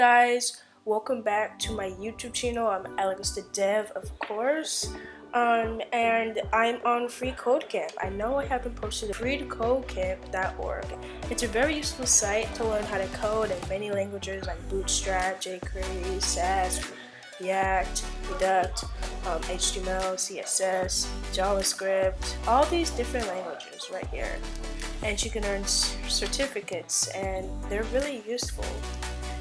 Guys, welcome back to my YouTube channel. I'm Alex the Dev, of course, and I'm on Free Code Camp. I know I haven't posted freecodecamp.org. It's a very useful site to learn how to code in many languages like Bootstrap, jQuery, Sass, React, React, HTML, CSS, JavaScript, all these different languages right here. And you can earn certificates, and they're really useful.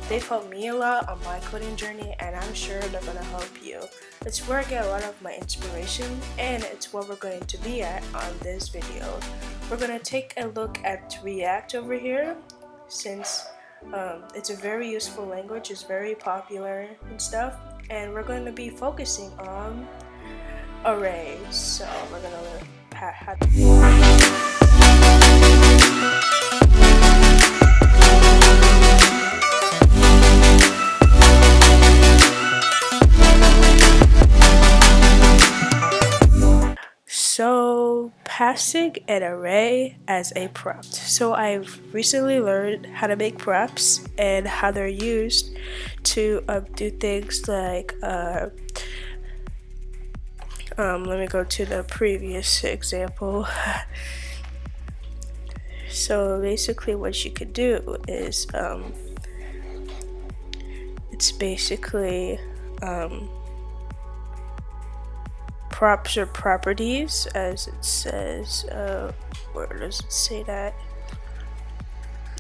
They've helped me a lot on my coding journey, and I'm sure they're going to help you. It's where I get a lot of my inspiration, and it's what we're going to be at on this video. We're going to take a look at React over here, since it's a very useful language, it's very popular and stuff, and we're going to be focusing on arrays. So we're going to learn how to So, passing an array as a prompt. So I've recently learned how to make prompts and how they're used to do things like let me go to the previous example. So basically what you could do is it's basically props or properties, as it says. Where does it say that?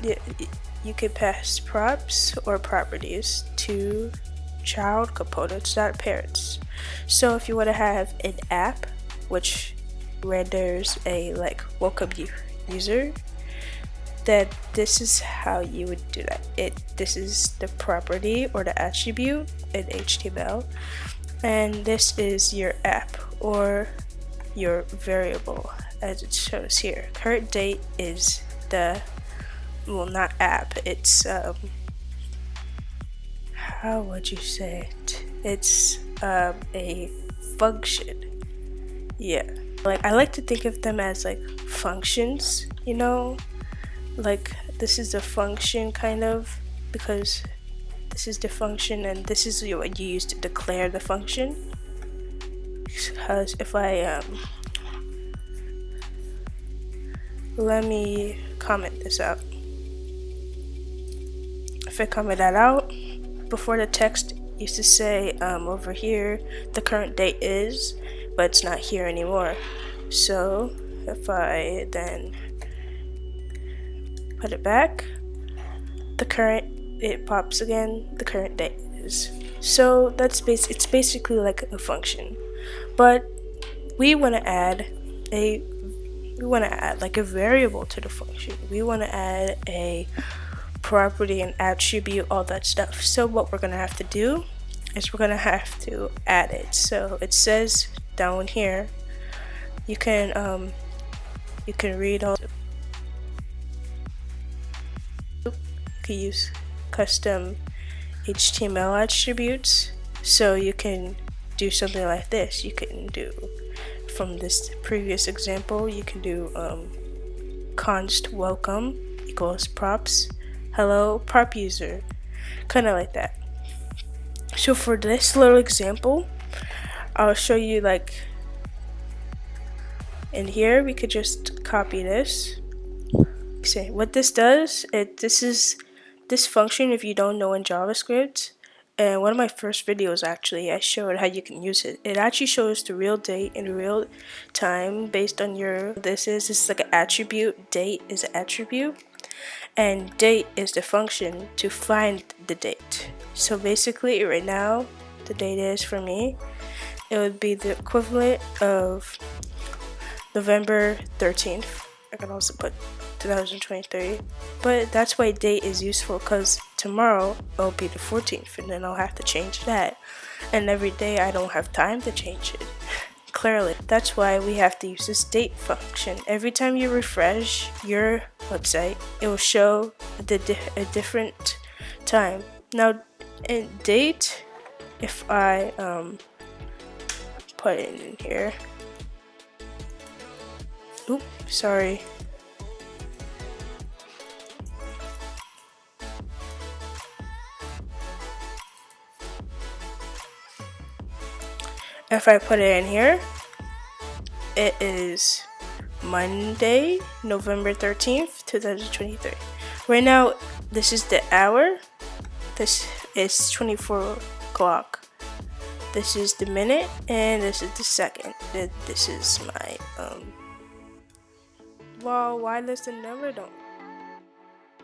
Yeah, you can pass props or properties to child components, not parents. So if you want to have an app which renders a welcome user, then this is how you would do that. This is the property or the attribute in HTML, and this is your app or your variable, as it shows here. Current date is the, well, not app, it's how would you say it? It's a function. Yeah, I like to think of them as like functions, you know, like this is a function kind of, because this is the function and this is what you use to declare the function. Because if I let me comment this out. If I comment that out, before the text used to say over here the current date is, but it's not here anymore. So if I then put it back, it pops again, the current date is. So that's it's basically like a function, but we want to add like a variable to the function. We want to add a property and attribute, all that stuff. So what we're gonna have to do is we're gonna have to add it. So it says down here, you can read all. You can use custom HTML attributes, so you can do something like this. You can do, from this previous example, you can do const welcome equals props hello prop user, kind of like that. So for this little example, I'll show you, like in here we could just copy this. Say what this does, this function, if you don't know in JavaScript, and one of my first videos actually, I showed how you can use it. It actually shows the real date in real time based on your, it's like an attribute. Date is an attribute, and date is the function to find the date. So basically right now, the date is, for me, it would be the equivalent of November 13th. I can also put 2023, but that's why date is useful, because tomorrow it'll be the 14th, and then I'll have to change that, and every day I don't have time to change it. Clearly, that's why we have to use this date function. Every time you refresh your website, it will show a different time. Now in date, if I put it in here, oops, sorry. If I put it in here, it is Monday, November 13th, 2023. Right now, this is the hour. This is 24 o'clock. This is the minute, and this is the second. This is my, well, why does the number don't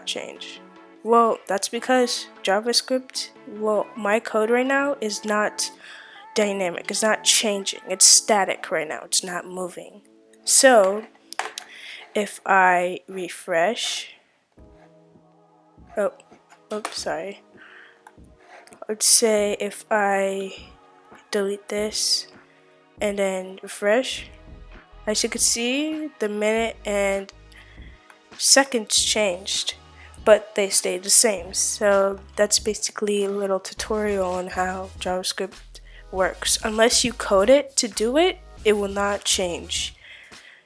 change? Well, that's because JavaScript, well, my code right now is not dynamic. It's not changing. It's static right now. It's not moving. So, if I refresh, oops, sorry. Let's say if I delete this and then refresh, as you can see, the minute and seconds changed, but they stayed the same. So that's basically a little tutorial on how JavaScript works. Unless you code it to do it, it will not change.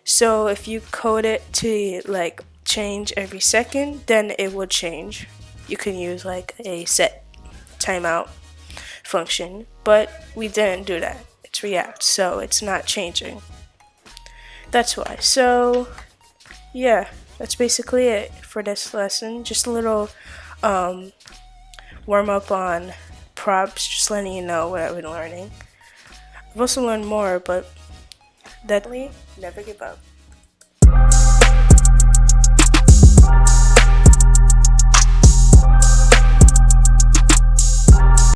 So if you code it to like change every second, then it will change. You can use like a set timeout function, but we didn't do that. It's React, so it's not changing. That's why. So yeah, that's basically it for this lesson. Just a little warm up on props, just letting you know what I've been learning. I've also learned more, but definitely never give up.